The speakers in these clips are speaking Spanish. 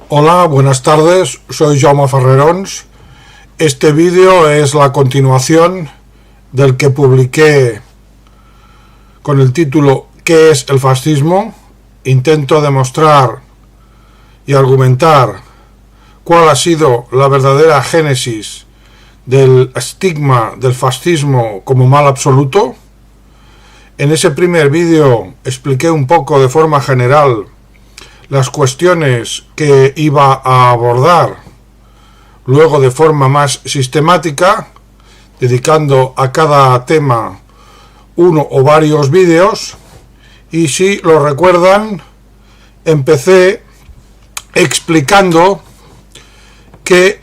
Hola, buenas tardes, soy Jaume Ferrerons. Este vídeo es la continuación del que publiqué con el título ¿Qué es el fascismo? Intento demostrar y argumentar cuál ha sido la verdadera génesis del estigma del fascismo como mal absoluto. En ese primer vídeo expliqué un poco de forma general las cuestiones que iba a abordar, luego de forma más sistemática, dedicando a cada tema uno o varios vídeos, y si lo recuerdan, empecé explicando que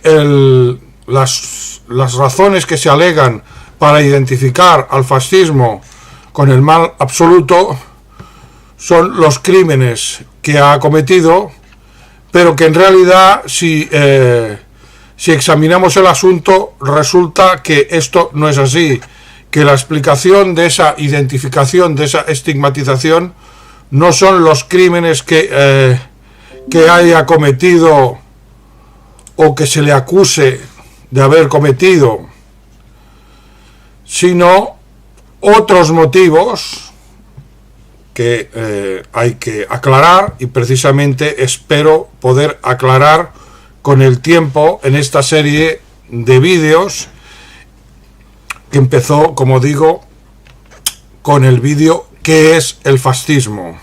las razones que se alegan para identificar al fascismo con el mal absoluto son los crímenes que ha cometido, pero que en realidad si examinamos el asunto resulta que esto no es así, que la explicación de esa identificación, de esa estigmatización, no son los crímenes que haya cometido o que se le acuse de haber cometido, sino otros motivos que hay que aclarar, y precisamente espero poder aclarar con el tiempo en esta serie de vídeos que empezó, como digo, con el vídeo ¿Qué es el fascismo?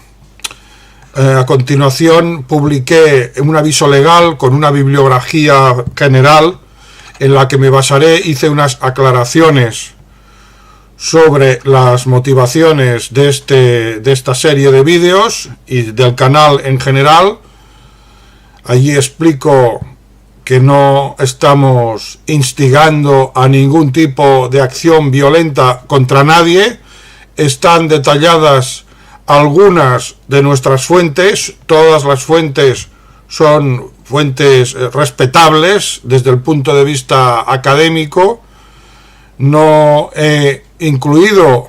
A continuación publiqué un aviso legal con una bibliografía general en la que me basaré, hice unas aclaraciones sobre las motivaciones de esta serie de vídeos y del canal en general. Allí explico que no estamos instigando a ningún tipo de acción violenta contra nadie. Están detalladas algunas de nuestras fuentes, todas las fuentes son fuentes respetables desde el punto de vista académico. No he incluido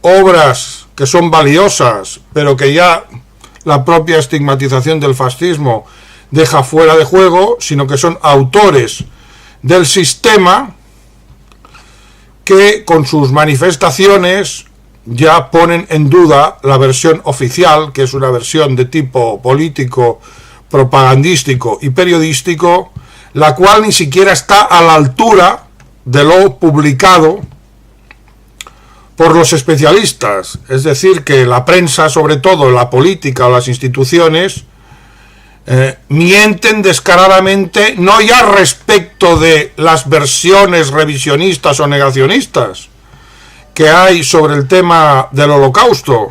obras que son valiosas, pero que ya la propia estigmatización del fascismo deja fuera de juego, sino que son autores del sistema que con sus manifestaciones ya ponen en duda la versión oficial, que es una versión de tipo político, propagandístico y periodístico, la cual ni siquiera está a la altura de lo publicado por los especialistas. Es decir, que la prensa, sobre todo la política o las instituciones, mienten descaradamente, no ya respecto de las versiones revisionistas o negacionistas que hay sobre el tema del Holocausto,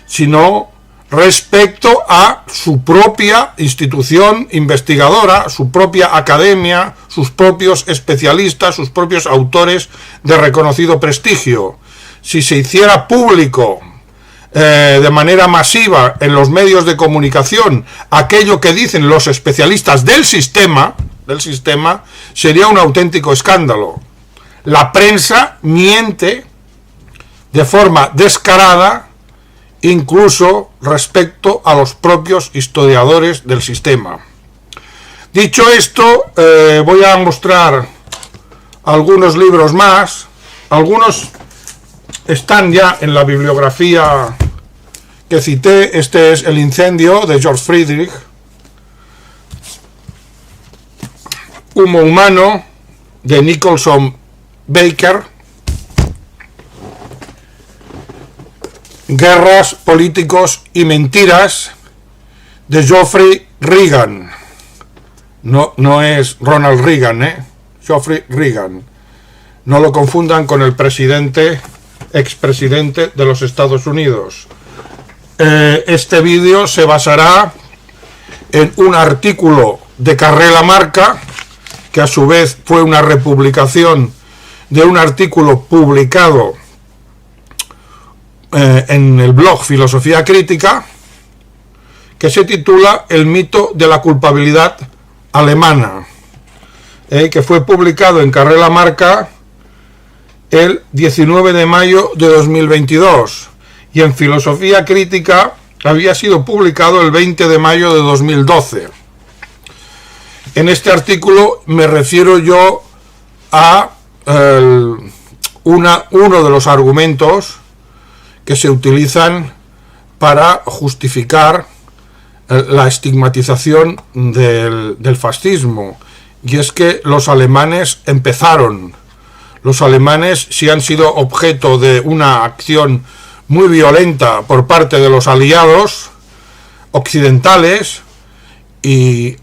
sino respecto a su propia institución investigadora, su propia academia, sus propios especialistas, sus propios autores de reconocido prestigio. Si se hiciera público de manera masiva en los medios de comunicación aquello que dicen los especialistas del sistema, sería un auténtico escándalo. La prensa miente de forma descarada, incluso respecto a los propios historiadores del sistema. Dicho esto, voy a mostrar algunos libros más. Algunos están ya en la bibliografía que cité. Este es El incendio, de George Friedrich. Humo humano, de Nicholson Baker. Guerras, políticos y mentiras, de Geoffrey Reagan. No es Ronald Reagan, Geoffrey Reagan. No lo confundan con el expresidente de los Estados Unidos. Este vídeo se basará en un artículo de Carré Lamarca, que a su vez fue una republicación de un artículo publicado en el blog Filosofía Crítica, que se titula El mito de la culpabilidad alemana, que fue publicado en Carré Lamarca el 19 de mayo de 2022, y en Filosofía Crítica había sido publicado el 20 de mayo de 2012. En este artículo me refiero yo a uno de los argumentos que se utilizan para justificar la estigmatización del fascismo, y es que los alemanes empezaron. Los alemanes sí han sido objeto de una acción muy violenta por parte de los aliados occidentales, y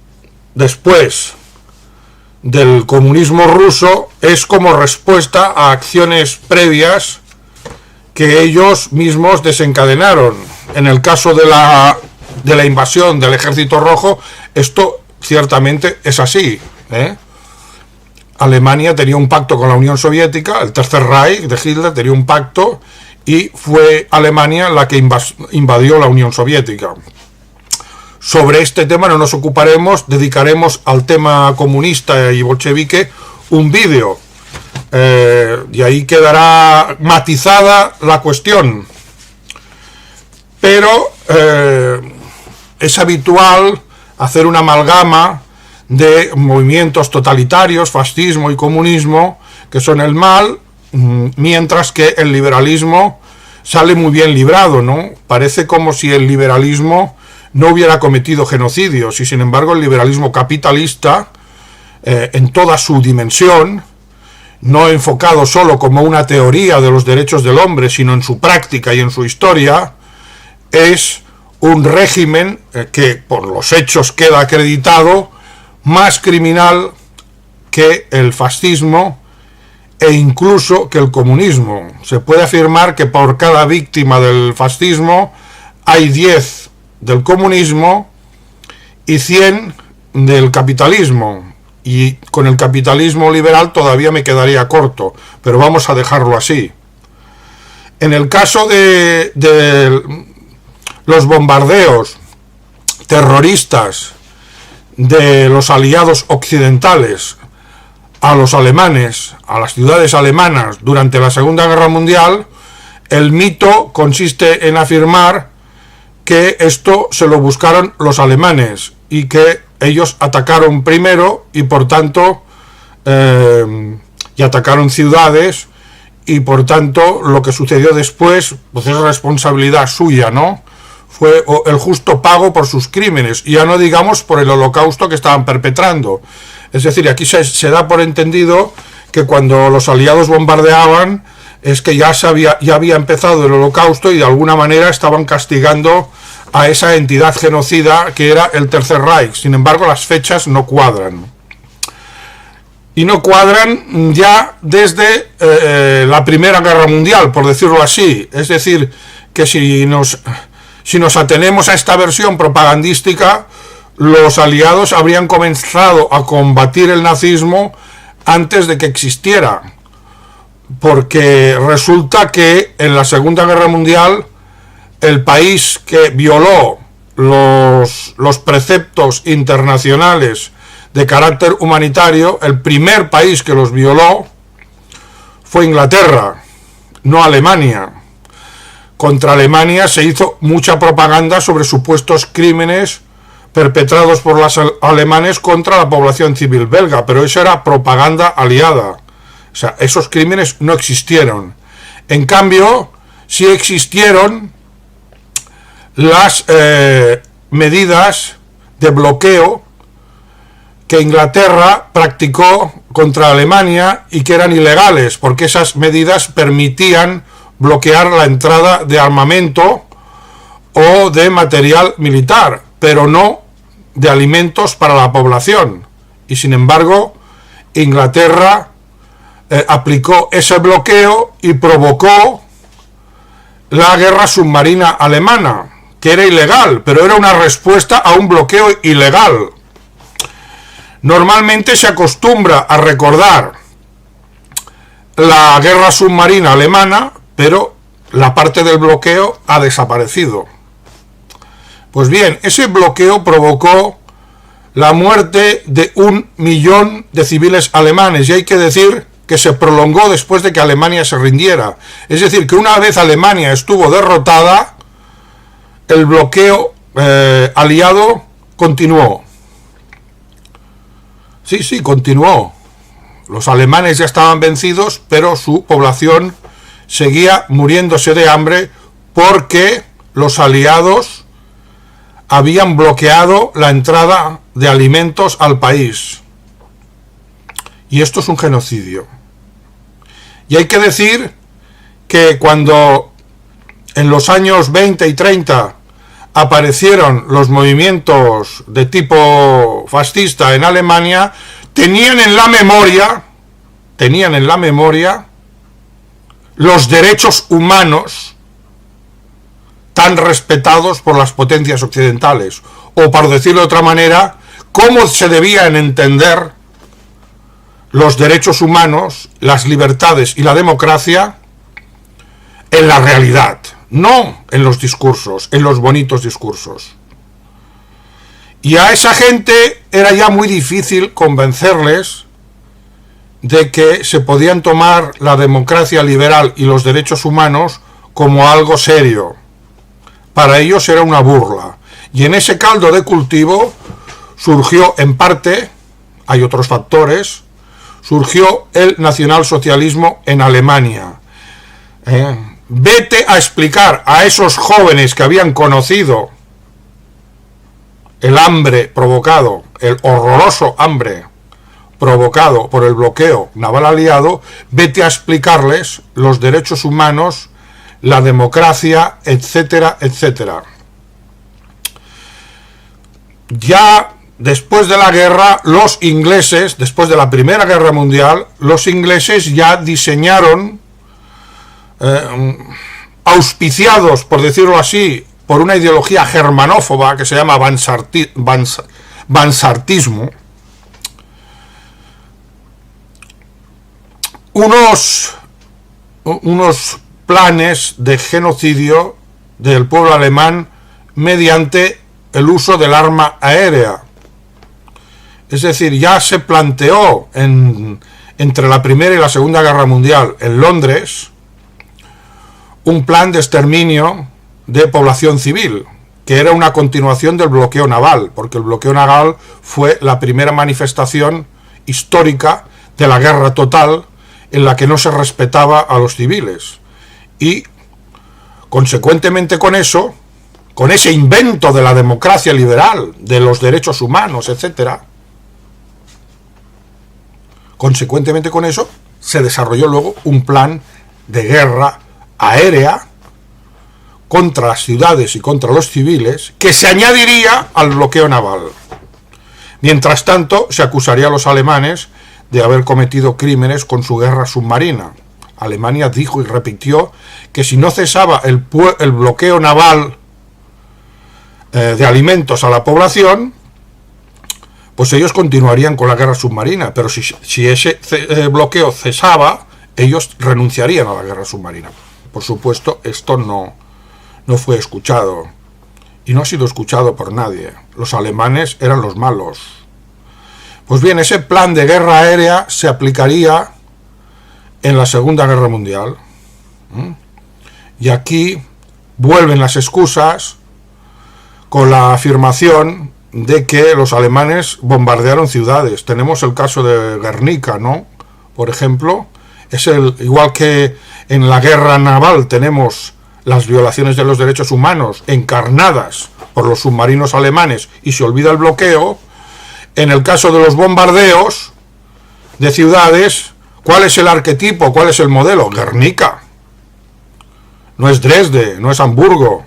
después del comunismo ruso es como respuesta a acciones previas que ellos mismos desencadenaron. En el caso de la invasión del Ejército Rojo, esto ciertamente es así, Alemania tenía un pacto con la Unión Soviética, el Tercer Reich de Hitler tenía un pacto, y fue Alemania la que invadió la Unión Soviética. Sobre este tema no nos ocuparemos, dedicaremos al tema comunista y bolchevique un vídeo, y ahí quedará matizada la cuestión. Pero es habitual hacer una amalgama de movimientos totalitarios, fascismo y comunismo, que son el mal, mientras que el liberalismo sale muy bien librado, ¿no? Parece como si el liberalismo no hubiera cometido genocidios, y sin embargo el liberalismo capitalista, en toda su dimensión, no enfocado solo como una teoría de los derechos del hombre, sino en su práctica y en su historia, es un régimen que por los hechos queda acreditado más criminal que el fascismo e incluso que el comunismo. Se puede afirmar que por cada víctima del fascismo hay 10 del comunismo y 100 del capitalismo, y con el capitalismo liberal todavía me quedaría corto, pero vamos a dejarlo así. En el caso de los bombardeos terroristas de los aliados occidentales a los alemanes, a las ciudades alemanas durante la Segunda Guerra Mundial, el mito consiste en afirmar que esto se lo buscaron los alemanes y que ellos atacaron primero y por tanto y atacaron ciudades, y por tanto lo que sucedió después pues es responsabilidad suya, ¿no? Fue el justo pago por sus crímenes, y ya no digamos por el holocausto que estaban perpetrando. Es decir, aquí se da por entendido que cuando los aliados bombardeaban es que ya había empezado el holocausto, y de alguna manera estaban castigando a esa entidad genocida que era el Tercer Reich. Sin embargo, las fechas no cuadran. Y no cuadran ya desde la Primera Guerra Mundial, por decirlo así. Es decir, que si nos atenemos a esta versión propagandística, los aliados habrían comenzado a combatir el nazismo antes de que existiera, porque resulta que en la Segunda Guerra Mundial el país que violó los preceptos internacionales de carácter humanitario, el primer país que los violó fue Inglaterra, no Alemania. Contra Alemania se hizo mucha propaganda sobre supuestos crímenes perpetrados por los alemanes contra la población civil belga, pero eso era propaganda aliada. O sea, esos crímenes no existieron. En cambio, sí existieron las medidas de bloqueo que Inglaterra practicó contra Alemania y que eran ilegales, porque esas medidas permitían bloquear la entrada de armamento o de material militar, pero no de alimentos para la población. Y sin embargo, Inglaterra aplicó ese bloqueo y provocó la guerra submarina alemana, que era ilegal, pero era una respuesta a un bloqueo ilegal. Normalmente se acostumbra a recordar la guerra submarina alemana, pero la parte del bloqueo ha desaparecido. Pues bien, ese bloqueo provocó la muerte de 1 millón de civiles alemanes, y hay que decir que se prolongó después de que Alemania se rindiera. Es decir, que una vez Alemania estuvo derrotada, el bloqueo aliado continuó. Sí, sí, continuó. Los alemanes ya estaban vencidos, pero su población seguía muriéndose de hambre porque los aliados habían bloqueado la entrada de alimentos al país. Y esto es un genocidio. Y hay que decir que cuando en los años 20 y 30 aparecieron los movimientos de tipo fascista en Alemania, tenían en la memoria los derechos humanos tan respetados por las potencias occidentales, o para decirlo de otra manera, cómo se debían entender los derechos humanos, las libertades y la democracia en la realidad, no en los discursos, en los bonitos discursos. Y a esa gente era ya muy difícil convencerles de que se podían tomar la democracia liberal y los derechos humanos como algo serio. Para ellos era una burla. Y en ese caldo de cultivo surgió en parte, hay otros factores, surgió el nacionalsocialismo en Alemania. Vete a explicar a esos jóvenes que habían conocido el hambre provocado, el horroroso hambre provocado por el bloqueo naval aliado, vete a explicarles los derechos humanos, la democracia, etcétera, etcétera. Ya después de la guerra, los ingleses, después de la Primera Guerra Mundial, los ingleses ya diseñaron, auspiciados, por decirlo así, por una ideología germanófoba que se llama bansartismo, unos planes de genocidio del pueblo alemán mediante el uso del arma aérea. Es decir, ya se planteó entre la Primera y la Segunda Guerra Mundial en Londres un plan de exterminio de población civil, que era una continuación del bloqueo naval, porque el bloqueo naval fue la primera manifestación histórica de la guerra total en la que no se respetaba a los civiles. Y, consecuentemente con eso, con ese invento de la democracia liberal, de los derechos humanos, etc., consecuentemente con eso, se desarrolló luego un plan de guerra aérea contra las ciudades y contra los civiles, que se añadiría al bloqueo naval. Mientras tanto, se acusaría a los alemanes de haber cometido crímenes con su guerra submarina. Alemania dijo y repitió que si no cesaba el bloqueo naval de alimentos a la población, pues ellos continuarían con la guerra submarina, pero si ese bloqueo cesaba, ellos renunciarían a la guerra submarina. Por supuesto, esto no fue escuchado, y no ha sido escuchado por nadie. Los alemanes eran los malos. Pues bien, ese plan de guerra aérea se aplicaría en la Segunda Guerra Mundial. Y aquí vuelven las excusas con la afirmación de que los alemanes bombardearon ciudades. Tenemos el caso de Guernica, ¿no? Por ejemplo, igual que en la guerra naval tenemos las violaciones de los derechos humanos encarnadas por los submarinos alemanes y se olvida el bloqueo, en el caso de los bombardeos de ciudades, ¿cuál es el arquetipo? ¿Cuál es el modelo? Guernica. No es Dresde, no es Hamburgo,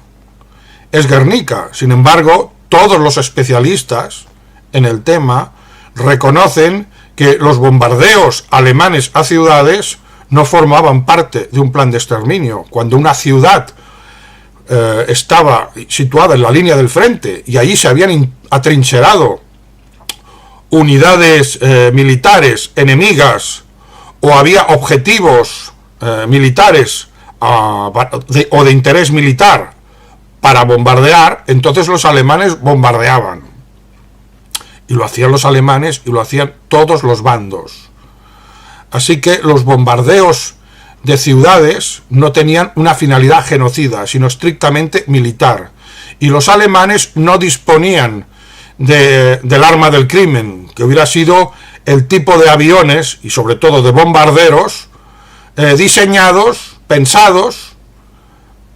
es Guernica. Sin embargo, todos los especialistas en el tema reconocen que los bombardeos alemanes a ciudades no formaban parte de un plan de exterminio. Cuando una ciudad estaba situada en la línea del frente y allí se habían atrincherado unidades militares enemigas o había objetivos militares o de interés militar para bombardear, entonces los alemanes bombardeaban. Y lo hacían los alemanes y lo hacían todos los bandos. Así que los bombardeos de ciudades no tenían una finalidad genocida, sino estrictamente militar. Y los alemanes no disponían del arma del crimen, que hubiera sido el tipo de aviones y sobre todo de bombarderos diseñados, pensados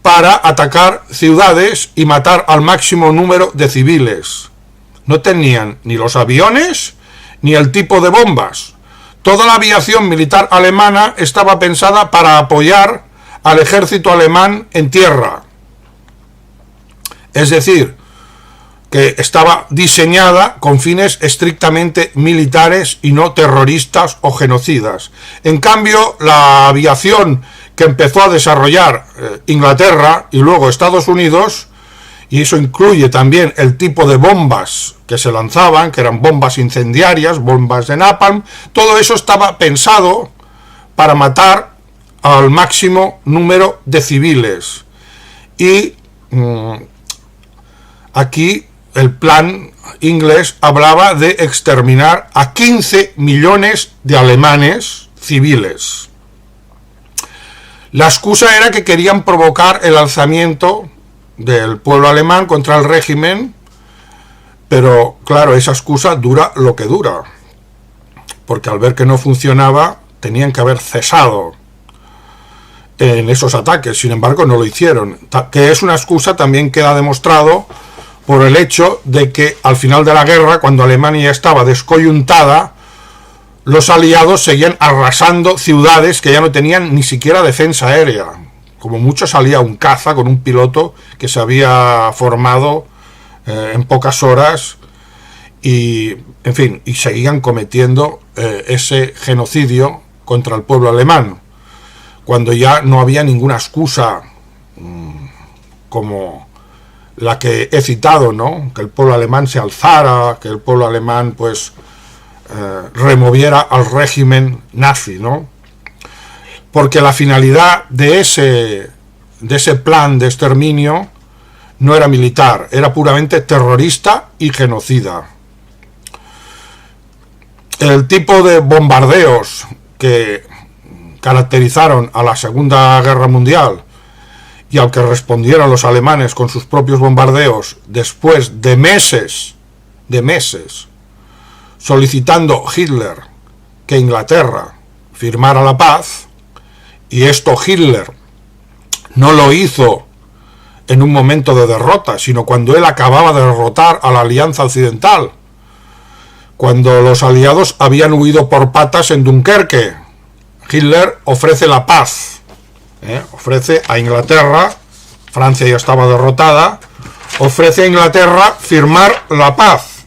para atacar ciudades y matar al máximo número de civiles. No tenían ni los aviones ni el tipo de bombas. Toda la aviación militar alemana estaba pensada para apoyar al ejército alemán en tierra. Es decir, que estaba diseñada con fines estrictamente militares y no terroristas o genocidas. En cambio, la aviación que empezó a desarrollar Inglaterra y luego Estados Unidos, y eso incluye también el tipo de bombas que se lanzaban, que eran bombas incendiarias, bombas de napalm, todo eso estaba pensado para matar al máximo número de civiles. Y aquí el plan inglés hablaba de exterminar a 15 millones de alemanes civiles. La excusa era que querían provocar el alzamiento del pueblo alemán contra el régimen, pero claro, esa excusa dura lo que dura, porque al ver que no funcionaba, tenían que haber cesado en esos ataques. Sin embargo, no lo hicieron, que es una excusa también queda demostrado por el hecho de que al final de la guerra, cuando Alemania ya estaba descoyuntada, los aliados seguían arrasando ciudades que ya no tenían ni siquiera defensa aérea. Como mucho salía un caza con un piloto que se había formado en pocas horas y, en fin, y seguían cometiendo ese genocidio contra el pueblo alemán, cuando ya no había ninguna excusa como la que he citado, ¿no? Que el pueblo alemán se alzara, que el pueblo alemán pues removiera al régimen nazi, ¿no? Porque la finalidad de ese plan de exterminio no era militar, era puramente terrorista y genocida. El tipo de bombardeos que caracterizaron a la Segunda Guerra Mundial y al que respondieron los alemanes con sus propios bombardeos después de meses, solicitando Hitler que Inglaterra firmara la paz, y esto Hitler no lo hizo en un momento de derrota, sino cuando él acababa de derrotar a la Alianza Occidental, cuando los aliados habían huido por patas en Dunkerque. Hitler ofrece la paz, ofrece a Inglaterra, Francia ya estaba derrotada, ofrece a Inglaterra firmar la paz.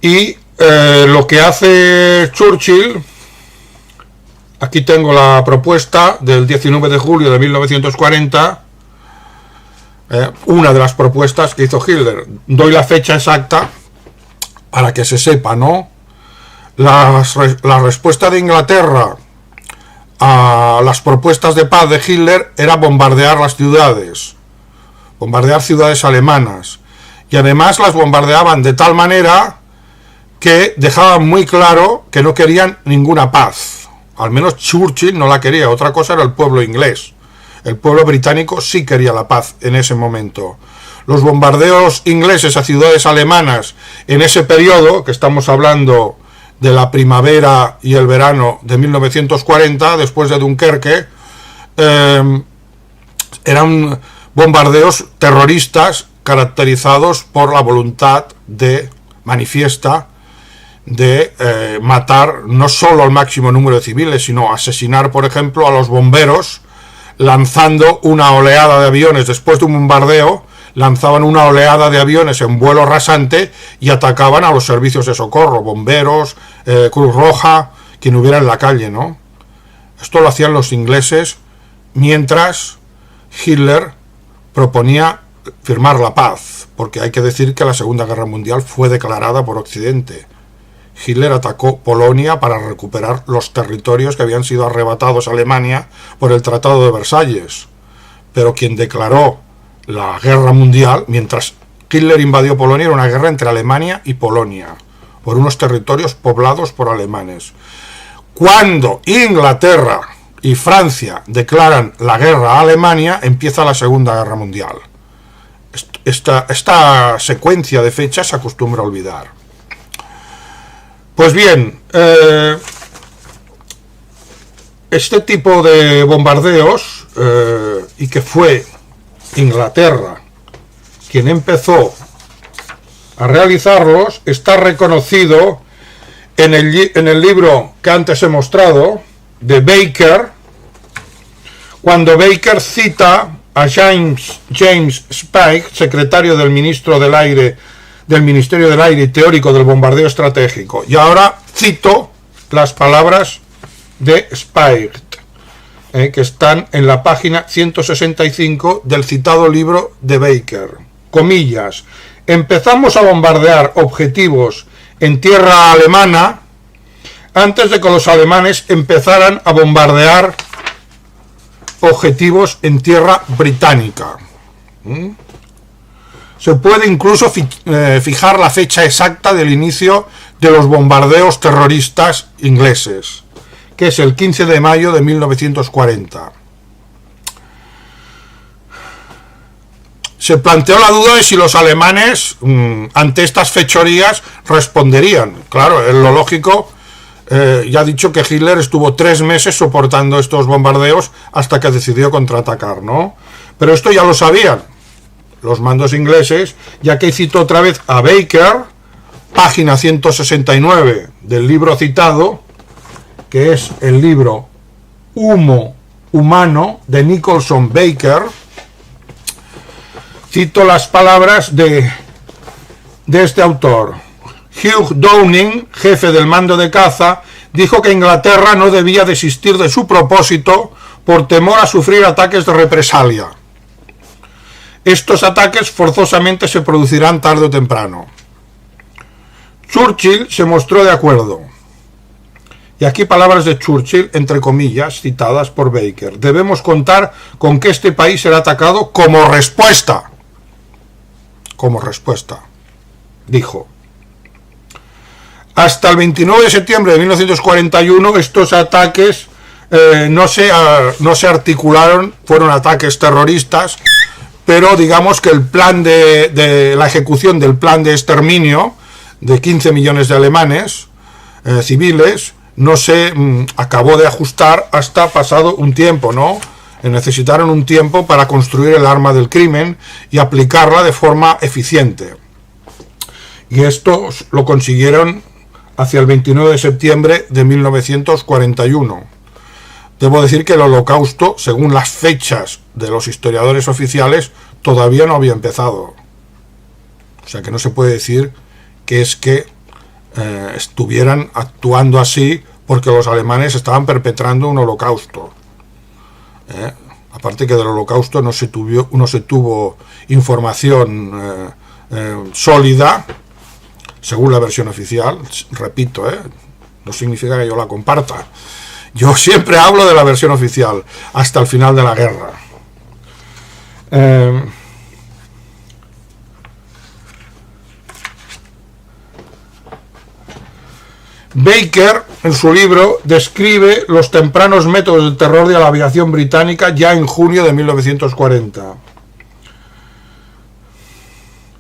Y lo que hace Churchill, aquí tengo la propuesta del 19 de julio de 1940, una de las propuestas que hizo Hitler. Doy la fecha exacta para que se sepa, ¿no? La respuesta de Inglaterra a las propuestas de paz de Hitler era bombardear las ciudades, bombardear ciudades alemanas, y además las bombardeaban de tal manera que dejaban muy claro que no querían ninguna paz. Al menos Churchill no la quería, otra cosa era el pueblo inglés. El pueblo británico sí quería la paz en ese momento. Los bombardeos ingleses a ciudades alemanas en ese periodo, que estamos hablando de la primavera y el verano de 1940, después de Dunkerque, eran bombardeos terroristas caracterizados por la voluntad manifiesta de matar no solo al máximo número de civiles, sino asesinar, por ejemplo, a los bomberos, lanzando una oleada de aviones. Después de un bombardeo, lanzaban una oleada de aviones en vuelo rasante y atacaban a los servicios de socorro, bomberos, Cruz Roja, quien hubiera en la calle, ¿no? Esto lo hacían los ingleses mientras Hitler proponía firmar la paz, porque hay que decir que la Segunda Guerra Mundial fue declarada por Occidente. Hitler atacó Polonia para recuperar los territorios que habían sido arrebatados a Alemania por el Tratado de Versalles. Pero quien declaró la guerra mundial, mientras Hitler invadió Polonia, era una guerra entre Alemania y Polonia, por unos territorios poblados por alemanes. Cuando Inglaterra y Francia declaran la guerra a Alemania, empieza la Segunda Guerra Mundial. Esta secuencia de fechas se acostumbra a olvidar. Pues bien, este tipo de bombardeos, y que fue Inglaterra quien empezó a realizarlos, está reconocido en el libro que antes he mostrado, de Baker, cuando Baker cita a James Spike, secretario del Ministerio del Aire y teórico del bombardeo estratégico. Y ahora cito las palabras de Spike, que están en la página 165 del citado libro de Baker. Comillas: empezamos a bombardear objetivos en tierra alemana antes de que los alemanes empezaran a bombardear objetivos en tierra británica. Se puede incluso fijar la fecha exacta del inicio de los bombardeos terroristas ingleses, que es el 15 de mayo de 1940. Se planteó la duda de si los alemanes, ante estas fechorías, responderían. Claro, es lo lógico. Ya he dicho que Hitler estuvo 3 meses soportando estos bombardeos hasta que decidió contraatacar, ¿no? Pero esto ya lo sabían los mandos ingleses, ya que cito otra vez a Baker, página 169 del libro citado, que es el libro Humo Humano de Nicholson Baker. Cito las palabras de este autor. Hugh Downing, jefe del mando de caza, dijo que Inglaterra no debía desistir de su propósito por temor a sufrir ataques de represalia. Estos ataques forzosamente se producirán tarde o temprano. Churchill se mostró de acuerdo. Y aquí palabras de Churchill, entre comillas, citadas por Baker. Debemos contar con que este país será atacado como respuesta. Como respuesta, dijo. Hasta el 29 de septiembre de 1941 estos ataques no se articularon, fueron ataques terroristas, pero digamos que el plan de la ejecución del plan de exterminio de 15 millones de alemanes civiles no se acabó de ajustar hasta pasado un tiempo, ¿no? Necesitaron un tiempo para construir el arma del crimen y aplicarla de forma eficiente. Y esto lo consiguieron hacia el 29 de septiembre de 1941. Debo decir que el Holocausto, según las fechas de los historiadores oficiales, todavía no había empezado. O sea que no se puede decir que es que estuvieran actuando así porque los alemanes estaban perpetrando un holocausto. Aparte que del holocausto no se tuvo información sólida, según la versión oficial. Repito, no significa que yo la comparta. Yo siempre hablo de la versión oficial hasta el final de la guerra. Baker, en su libro, describe los tempranos métodos del terror de la aviación británica ya en junio de 1940.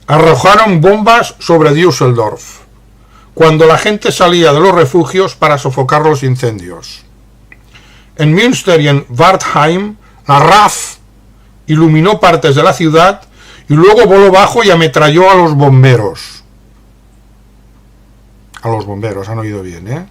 Arrojaron bombas sobre Düsseldorf, cuando la gente salía de los refugios para sofocar los incendios. En Münster y en Wertheim, la RAF iluminó partes de la ciudad y luego voló bajo y ametralló a los bomberos. A los bomberos, han oído bien, ¿eh?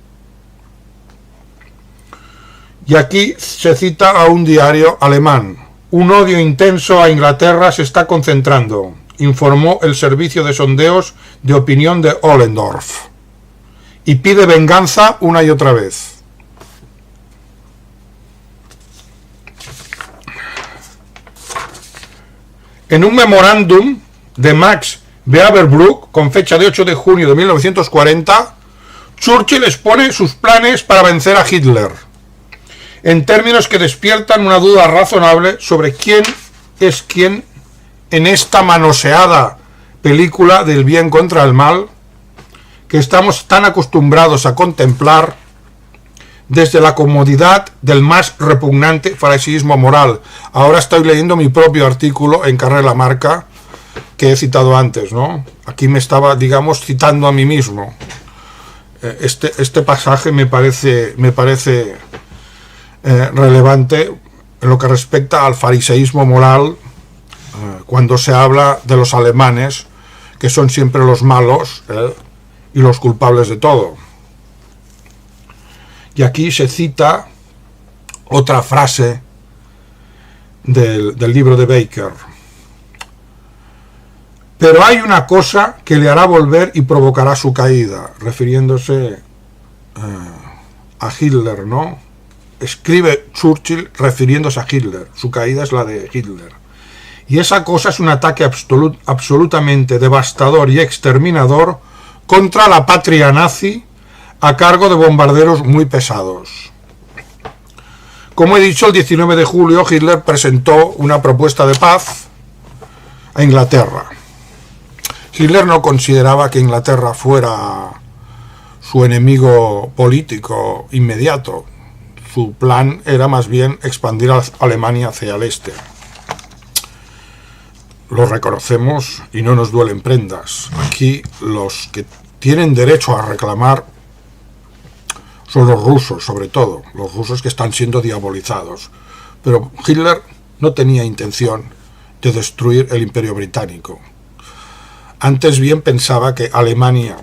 Y aquí se cita a un diario alemán. Un odio intenso a Inglaterra se está concentrando, informó el servicio de sondeos de opinión de Ohlendorf, y pide venganza una y otra vez. En un memorándum de Max Beaverbrook, con fecha de 8 de junio de 1940, Churchill expone sus planes para vencer a Hitler, en términos que despiertan una duda razonable sobre quién es quién en esta manoseada película del bien contra el mal que estamos tan acostumbrados a contemplar desde la comodidad del más repugnante fariseísmo moral. Ahora estoy leyendo mi propio artículo en Carrera la Marca que he citado antes, ¿no? Aquí me estaba, digamos, citando a mí mismo. este pasaje me parece relevante en lo que respecta al fariseísmo moral, cuando se habla de los alemanes, que son siempre los malos y los culpables de todo. Y aquí se cita otra frase del libro de Baker. Pero hay una cosa que le hará volver y provocará su caída, refiriéndose a Hitler, ¿no? Escribe Churchill refiriéndose a Hitler. Su caída es la de Hitler. Y esa cosa es un ataque absolutamente devastador y exterminador contra la patria nazi, a cargo de bombarderos muy pesados. Como he dicho, el 19 de julio Hitler presentó una propuesta de paz a Inglaterra. Hitler no consideraba que Inglaterra fuera su enemigo político inmediato. Su plan era más bien expandir a Alemania hacia el este. Lo reconocemos y no nos duelen prendas. Aquí los que tienen derecho a reclamar son los rusos, sobre todo, los rusos que están siendo diabolizados. Pero Hitler no tenía intención de destruir el Imperio Británico. Antes bien pensaba que Alemania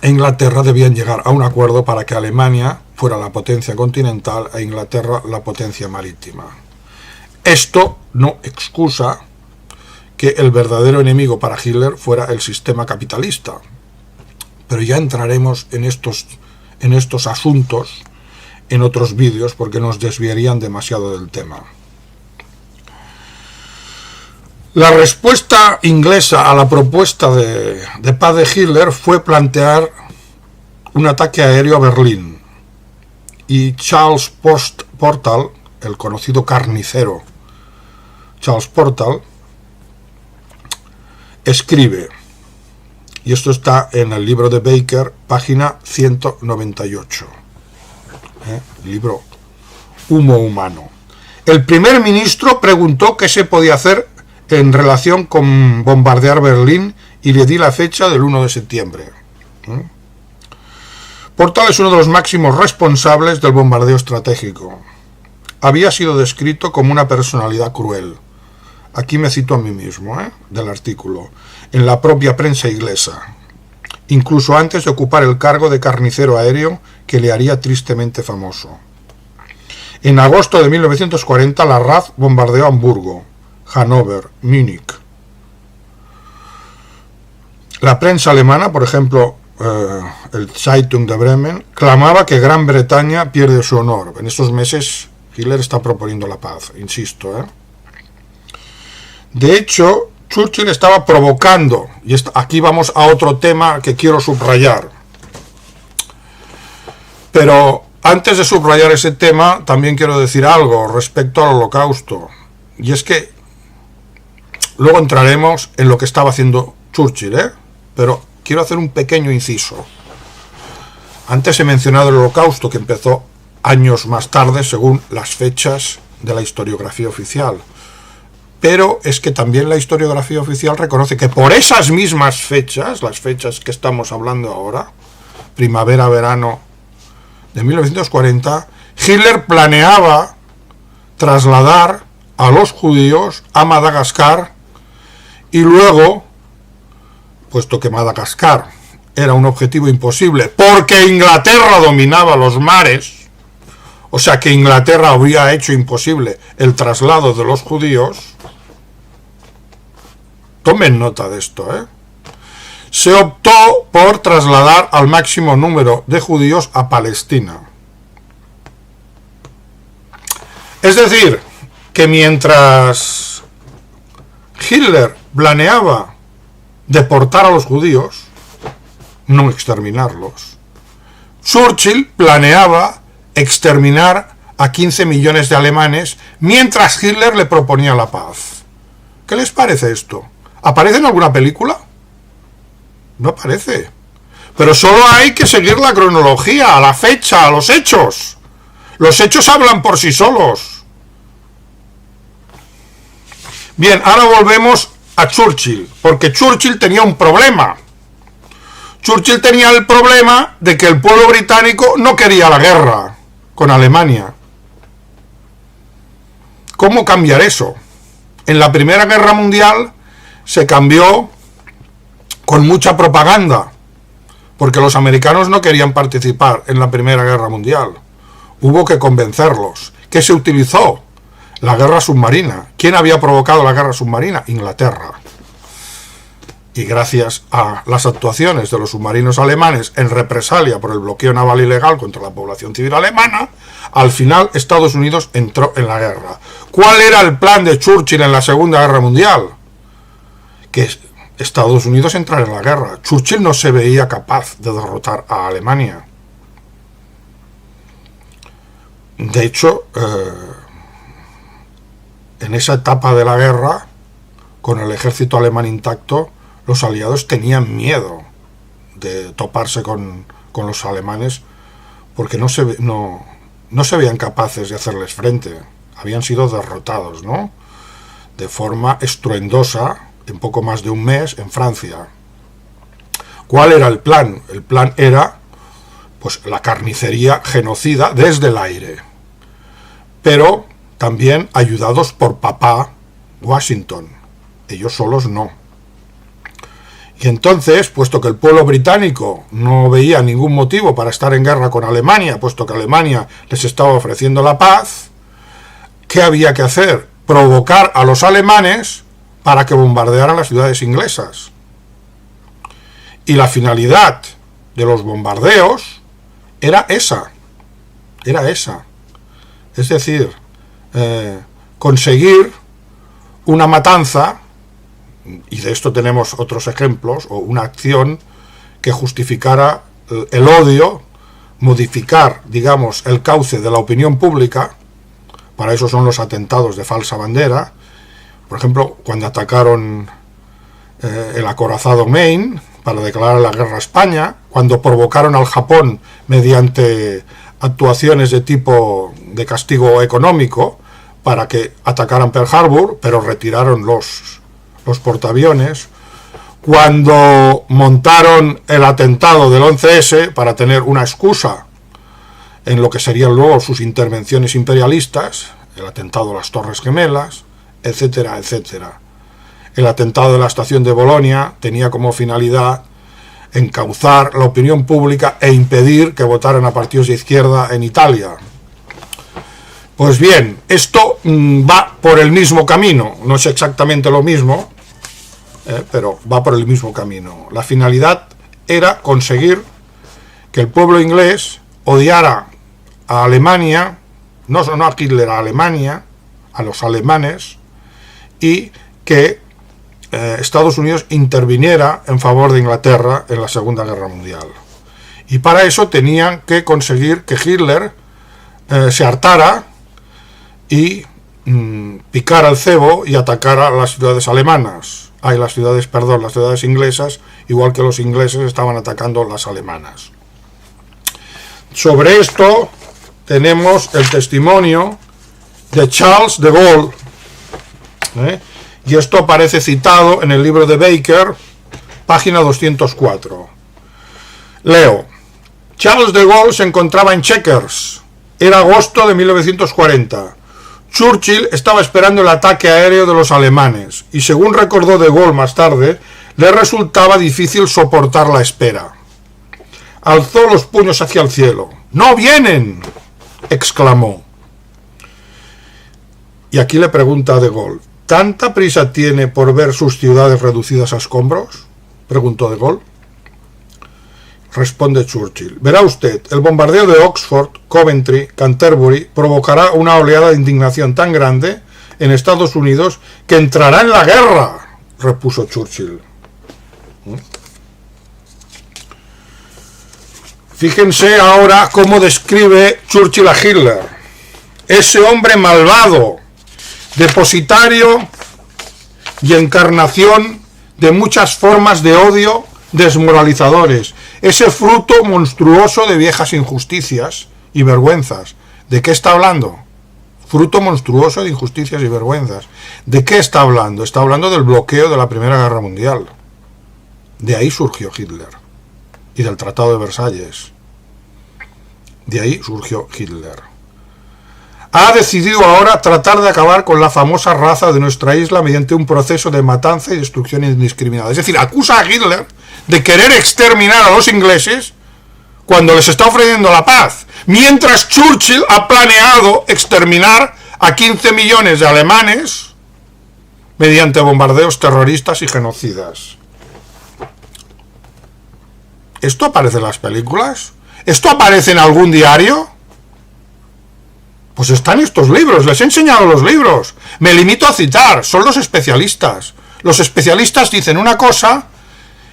e Inglaterra debían llegar a un acuerdo para que Alemania fuera la potencia continental e Inglaterra la potencia marítima. Esto no excusa que el verdadero enemigo para Hitler fuera el sistema capitalista. Pero ya entraremos en estos asuntos en otros vídeos porque nos desviarían demasiado del tema. La respuesta inglesa a la propuesta de paz de Hitler fue plantear un ataque aéreo a Berlín. Y Charles Portal, el conocido carnicero Charles Portal, escribe, y esto está en el libro de Baker, página 198, libro Humo Humano. El primer ministro preguntó qué se podía hacer en relación con bombardear Berlín y le di la fecha del 1 de septiembre. Portal es uno de los máximos responsables del bombardeo estratégico. Había sido descrito como una personalidad cruel. Aquí me cito a mí mismo, del artículo, en la propia prensa inglesa, incluso antes de ocupar el cargo de carnicero aéreo que le haría tristemente famoso. En agosto de 1940 la RAF bombardeó Hamburgo, Hannover, Múnich. La prensa alemana, por ejemplo, el Zeitung de Bremen, clamaba que Gran Bretaña pierde su honor. En estos meses Hitler está proponiendo la paz, insisto. De hecho, Churchill estaba provocando, y aquí vamos a otro tema que quiero subrayar. Pero antes de subrayar ese tema, también quiero decir algo respecto al Holocausto. Y es que luego entraremos en lo que estaba haciendo Churchill, pero quiero hacer un pequeño inciso. Antes he mencionado el Holocausto, que empezó años más tarde, según las fechas de la historiografía oficial. Pero es que también la historiografía oficial reconoce que por esas mismas fechas, las fechas que estamos hablando ahora, primavera-verano de 1940, Hitler planeaba trasladar a los judíos a Madagascar y luego, puesto que Madagascar era un objetivo imposible porque Inglaterra dominaba los mares, o sea que Inglaterra habría hecho imposible el traslado de los judíos. Tomen nota de esto, Se optó por trasladar al máximo número de judíos a Palestina. Es decir, que mientras Hitler planeaba deportar a los judíos, no exterminarlos, Churchill planeaba exterminar a 15 millones de alemanes mientras Hitler le proponía la paz. ¿Qué les parece esto? ¿Aparece en alguna película? No aparece. Pero solo hay que seguir la cronología, a la fecha, a los hechos. Los hechos hablan por sí solos. Bien, ahora volvemos a Churchill, porque Churchill tenía un problema. Churchill tenía el problema de que el pueblo británico no quería la guerra con Alemania. ¿Cómo cambiar eso? En la Primera Guerra Mundial se cambió con mucha propaganda, porque los americanos no querían participar en la Primera Guerra Mundial. Hubo que convencerlos. ¿Qué se utilizó? La guerra submarina. ¿Quién había provocado la guerra submarina? Inglaterra. Y gracias a las actuaciones de los submarinos alemanes en represalia por el bloqueo naval ilegal contra la población civil alemana, al final Estados Unidos entró en la guerra. ¿Cuál era el plan de Churchill en la Segunda Guerra Mundial? Que Estados Unidos entrara en la guerra. Churchill no se veía capaz de derrotar a Alemania. De hecho, en esa etapa de la guerra, con el ejército alemán intacto, los aliados tenían miedo de toparse con los alemanes porque no se veían capaces de hacerles frente. Habían sido derrotados, ¿no?, de forma estruendosa en poco más de un mes en Francia. ¿Cuál era el plan? El plan era, pues, la carnicería genocida desde el aire, pero también ayudados por papá Washington. Ellos solos no. Y entonces, puesto que el pueblo británico no veía ningún motivo para estar en guerra con Alemania, puesto que Alemania les estaba ofreciendo la paz, ¿qué había que hacer? Provocar a los alemanes para que bombardearan las ciudades inglesas. Y la finalidad de los bombardeos era esa. Es decir, conseguir una matanza, y de esto tenemos otros ejemplos, o una acción que justificara el odio, modificar, digamos, el cauce de la opinión pública. Para eso son los atentados de falsa bandera. Por ejemplo, cuando atacaron el acorazado Maine para declarar la guerra a España, cuando provocaron al Japón mediante actuaciones de tipo de castigo económico para que atacaran Pearl Harbor, pero retiraron los portaaviones, cuando montaron el atentado del 11S para tener una excusa en lo que serían luego sus intervenciones imperialistas, el atentado a las Torres Gemelas, etcétera, etcétera. El atentado de la estación de Bolonia tenía como finalidad encauzar la opinión pública e impedir que votaran a partidos de izquierda en Italia. Pues bien, esto va por el mismo camino, no es exactamente lo mismo, pero va por el mismo camino. La finalidad era conseguir que el pueblo inglés odiara a Alemania, no a Hitler, a Alemania, a los alemanes, y que Estados Unidos interviniera en favor de Inglaterra en la Segunda Guerra Mundial. Y para eso tenían que conseguir que Hitler se hartara y picara el cebo y atacara a las ciudades alemanas. Las ciudades inglesas, igual que los ingleses estaban atacando las alemanas. Sobre esto tenemos el testimonio de Charles de Gaulle, y esto aparece citado en el libro de Baker, página 204. Leo: Charles de Gaulle se encontraba en Chequers. Era agosto de 1940. Churchill estaba esperando el ataque aéreo de los alemanes, y según recordó de Gaulle más tarde, le resultaba difícil soportar la espera. Alzó los puños hacia el cielo. ¡No vienen!, exclamó. Y aquí le pregunta a de Gaulle: ¿tanta prisa tiene por ver sus ciudades reducidas a escombros?, preguntó de Gaulle. Responde Churchill: verá usted, el bombardeo de Oxford, Coventry, Canterbury provocará una oleada de indignación tan grande en Estados Unidos que entrará en la guerra, repuso Churchill. Fíjense ahora cómo describe Churchill a Hitler: ese hombre malvado, depositario y encarnación de muchas formas de odio desmoralizadores, ese fruto monstruoso de viejas injusticias y vergüenzas. ¿De qué está hablando? Fruto monstruoso de injusticias y vergüenzas. ¿De qué está hablando? Está hablando del bloqueo de la Primera Guerra Mundial. De ahí surgió Hitler. y del Tratado de Versalles. De ahí surgió Hitler. Ha decidido ahora tratar de acabar con la famosa raza de nuestra isla mediante un proceso de matanza y destrucción indiscriminada. Es decir, acusa a Hitler de querer exterminar a los ingleses cuando les está ofreciendo la paz, mientras Churchill ha planeado exterminar a 15 millones de alemanes mediante bombardeos terroristas y genocidas. ¿Esto aparece en las películas? ¿Esto aparece en algún diario? Pues están estos libros, les he enseñado los libros. Me limito a citar, son los especialistas. Los especialistas dicen una cosa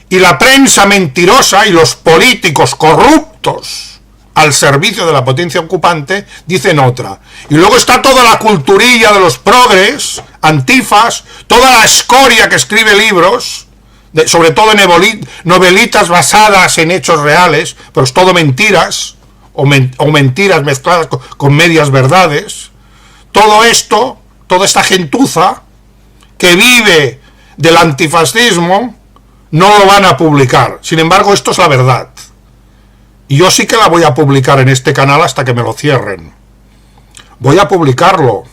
y la prensa mentirosa y los políticos corruptos al servicio de la potencia ocupante dicen otra. Y luego está toda la culturilla de los progres, antifas, toda la escoria que escribe libros, sobre todo novelitas basadas en hechos reales, pero es todo mentiras, o mentiras mezcladas con medias verdades. Todo esto, toda esta gentuza que vive del antifascismo, no lo van a publicar. Sin embargo, esto es la verdad. Y yo sí que la voy a publicar en este canal hasta que me lo cierren. Voy a publicarlo.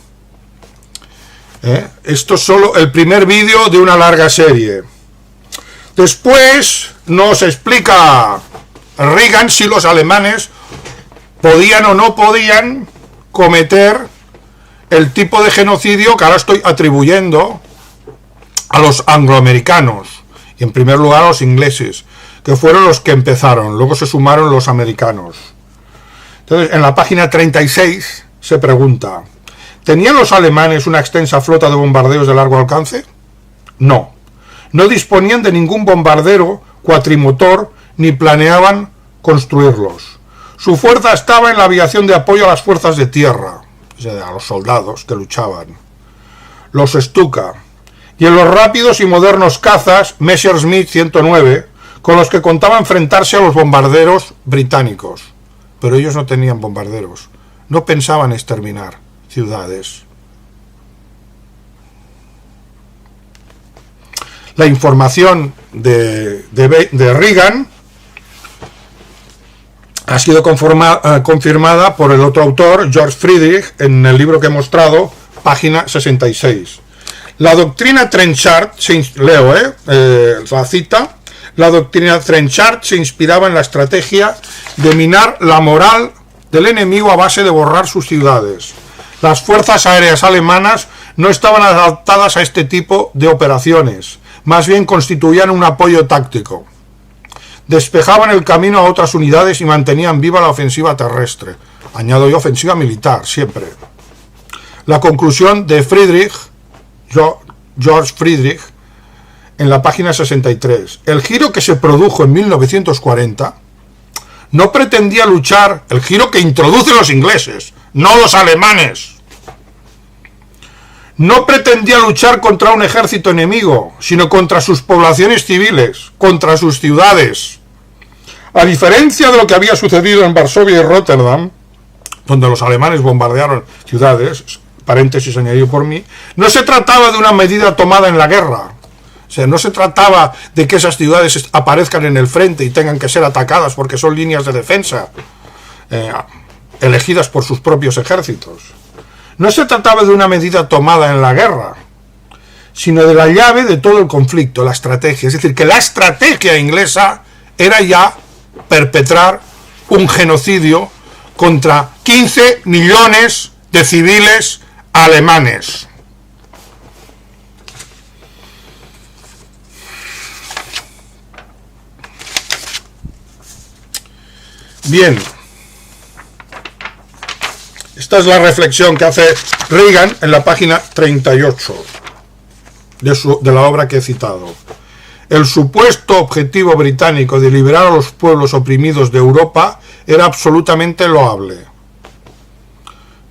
Esto es solo el primer vídeo de una larga serie. Después nos explica Reagan si los alemanes podían o no podían cometer el tipo de genocidio que ahora estoy atribuyendo a los angloamericanos. Y en primer lugar a los ingleses, que fueron los que empezaron, luego se sumaron los americanos. Entonces, en la página 36 se pregunta, ¿tenían los alemanes una extensa flota de bombardeos de largo alcance? No. No disponían de ningún bombardero cuatrimotor ni planeaban construirlos. Su fuerza estaba en la aviación de apoyo a las fuerzas de tierra, o sea, a los soldados que luchaban, los Stuka, y en los rápidos y modernos cazas Messerschmitt 109, con los que contaba enfrentarse a los bombarderos británicos. Pero ellos no tenían bombarderos, no pensaban exterminar ciudades. La información de Reagan ha sido confirmada por el otro autor, George Friedrich, en el libro que he mostrado, página 66. La doctrina Trenchard, la cita, la doctrina Trenchard se inspiraba en la estrategia de minar la moral del enemigo a base de borrar sus ciudades. Las fuerzas aéreas alemanas no estaban adaptadas a este tipo de operaciones, más bien constituían un apoyo táctico. Despejaban el camino a otras unidades y mantenían viva la ofensiva terrestre. Añado yo ofensiva militar, siempre. La conclusión de George Friedrich, en la página 63. El giro que se produjo en 1940 no pretendía luchar, el giro que introducen los ingleses, no los alemanes. No pretendía luchar contra un ejército enemigo, sino contra sus poblaciones civiles, contra sus ciudades. A diferencia de lo que había sucedido en Varsovia y Rotterdam, donde los alemanes bombardearon ciudades, paréntesis añadido por mí, no se trataba de una medida tomada en la guerra. O sea, no se trataba de que esas ciudades aparezcan en el frente y tengan que ser atacadas porque son líneas de defensa elegidas por sus propios ejércitos. No se trataba de una medida tomada en la guerra, sino de la llave de todo el conflicto, la estrategia. Es decir, que la estrategia inglesa era ya perpetrar un genocidio contra 15 millones de civiles alemanes. Bien, esta es la reflexión que hace Reagan en la página 38 de la obra que he citado. El supuesto objetivo británico de liberar a los pueblos oprimidos de Europa era absolutamente loable.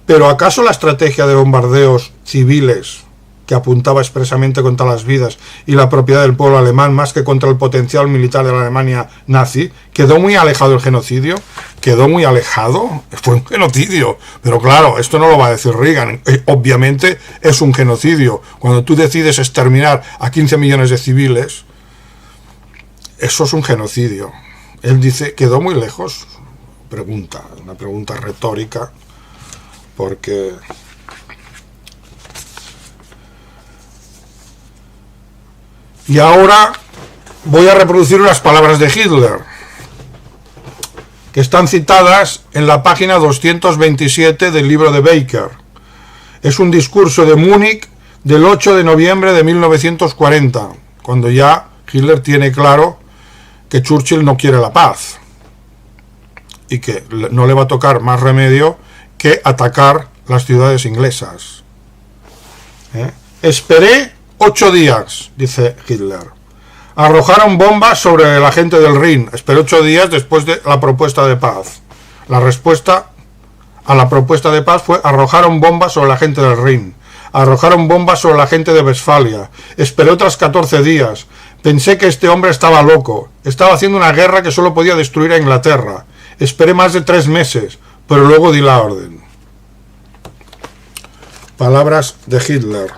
¿Pero acaso la estrategia de bombardeos civiles, que apuntaba expresamente contra las vidas y la propiedad del pueblo alemán más que contra el potencial militar de la Alemania nazi, quedó muy alejado del genocidio? ¿Quedó muy alejado? Fue un genocidio. Pero claro, esto no lo va a decir Reagan. Obviamente es un genocidio. Cuando tú decides exterminar a 15 millones de civiles, eso es un genocidio. Él dice, ¿quedó muy lejos? Pregunta, una pregunta retórica, porque y ahora voy a reproducir unas palabras de Hitler que están citadas en la página 227 del libro de Baker. Es un discurso de Múnich del 8 de noviembre de 1940, cuando ya Hitler tiene claro que Churchill no quiere la paz y que no le va a tocar más remedio que atacar las ciudades inglesas. Esperé 8 días, dice Hitler. Arrojaron bombas sobre la gente del Rin. Esperé 8 días después de la propuesta de paz. La respuesta a la propuesta de paz fue: arrojaron bombas sobre la gente del Rin. Arrojaron bombas sobre la gente de Westfalia. Esperé otras 14 días. Pensé que este hombre estaba loco. Estaba haciendo una guerra que solo podía destruir a Inglaterra. Esperé más de 3 meses, pero luego di la orden. Palabras de Hitler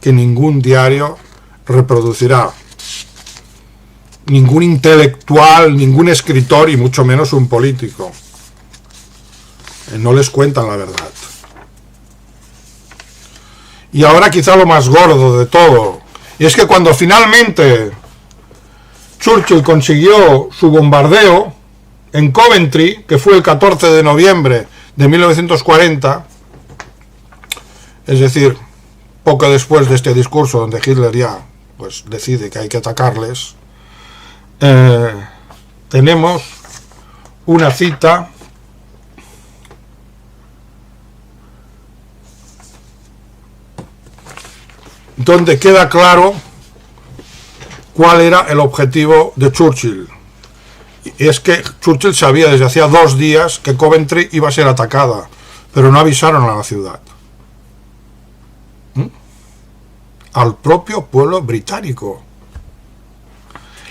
que ningún diario reproducirá. Ningún intelectual, ningún escritor y mucho menos un político. No les cuentan la verdad. Y ahora quizá lo más gordo de todo, y es que cuando finalmente Churchill consiguió su bombardeo en Coventry, que fue el 14 de noviembre de 1940, es decir, poco después de este discurso donde Hitler ya pues decide que hay que atacarles, tenemos una cita donde queda claro cuál era el objetivo de Churchill. Y es que Churchill sabía desde hacía 2 días que Coventry iba a ser atacada, pero no avisaron a la ciudad. Al propio pueblo británico.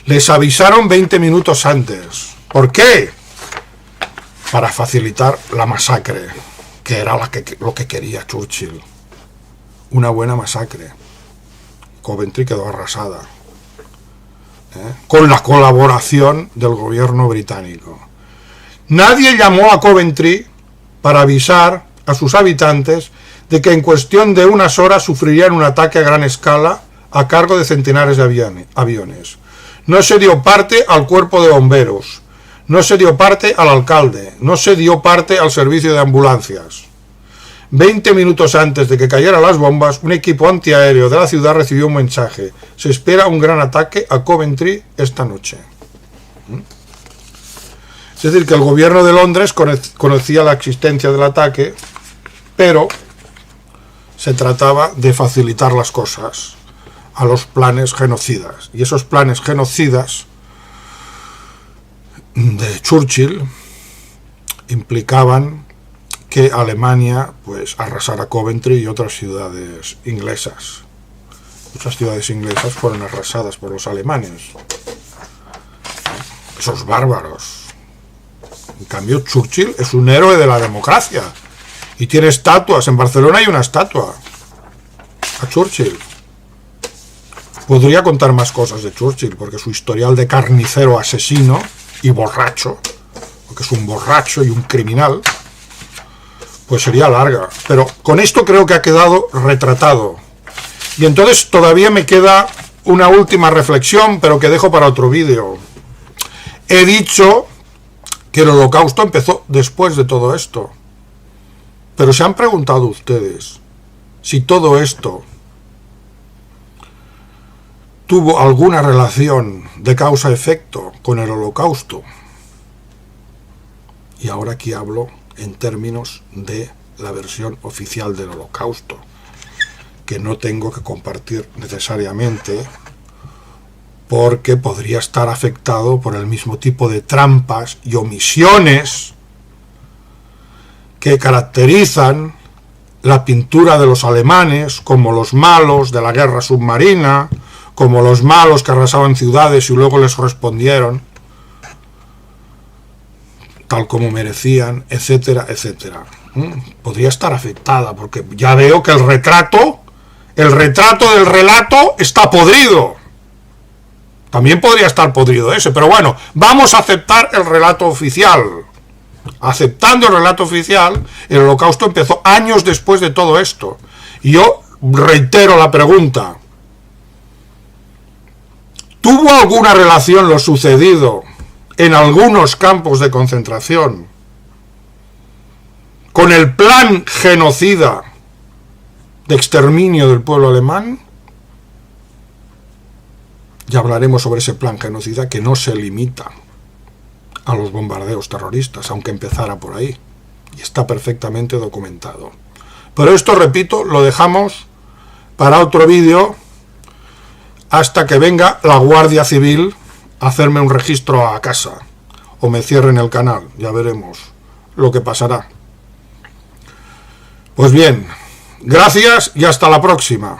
Les avisaron 20 minutos antes. ¿Por qué? Para facilitar la masacre, que era lo que quería Churchill. Una buena masacre. Coventry quedó arrasada, con la colaboración del gobierno británico. Nadie llamó a Coventry para avisar a sus habitantes de que en cuestión de unas horas sufrirían un ataque a gran escala a cargo de centenares de aviones. No se dio parte al cuerpo de bomberos, no se dio parte al alcalde, no se dio parte al servicio de ambulancias. 20 minutos antes de que cayeran las bombas, un equipo antiaéreo de la ciudad recibió un mensaje: se espera un gran ataque a Coventry esta noche. Es decir, que el gobierno de Londres conocía la existencia del ataque, pero se trataba de facilitar las cosas a los planes genocidas. Y esos planes genocidas de Churchill implicaban que Alemania pues arrasara Coventry y otras ciudades inglesas. Muchas ciudades inglesas fueron arrasadas por los alemanes. Esos bárbaros. En cambio, Churchill es un héroe de la democracia y tiene estatuas. En Barcelona hay una estatua a Churchill. Podría contar más cosas de Churchill, porque su historial de carnicero, asesino y borracho, porque es un borracho y un criminal, pues sería larga. Pero con esto creo que ha quedado retratado. Y entonces todavía me queda una última reflexión, pero que dejo para otro vídeo. He dicho que el Holocausto empezó después de todo esto. Pero ¿se han preguntado ustedes si todo esto tuvo alguna relación de causa-efecto con el Holocausto? Y ahora aquí hablo en términos de la versión oficial del Holocausto, que no tengo que compartir necesariamente, porque podría estar afectado por el mismo tipo de trampas y omisiones que caracterizan la pintura de los alemanes como los malos de la guerra submarina, como los malos que arrasaban ciudades y luego les respondieron tal como merecían, etcétera, etcétera. Podría estar afectada, porque ya veo que el retrato del relato está podrido. También podría estar podrido ese, pero bueno, vamos a aceptar el relato oficial. Aceptando el relato oficial, el Holocausto empezó años después de todo esto. Y yo reitero la pregunta. ¿Tuvo alguna relación lo sucedido en algunos campos de concentración con el plan genocida de exterminio del pueblo alemán? Ya hablaremos sobre ese plan genocida que no se limita a los bombardeos terroristas, aunque empezara por ahí. Y está perfectamente documentado. Pero esto, repito, lo dejamos para otro vídeo hasta que venga la Guardia Civil a hacerme un registro a casa. O me cierren el canal. Ya veremos lo que pasará. Pues bien, gracias y hasta la próxima.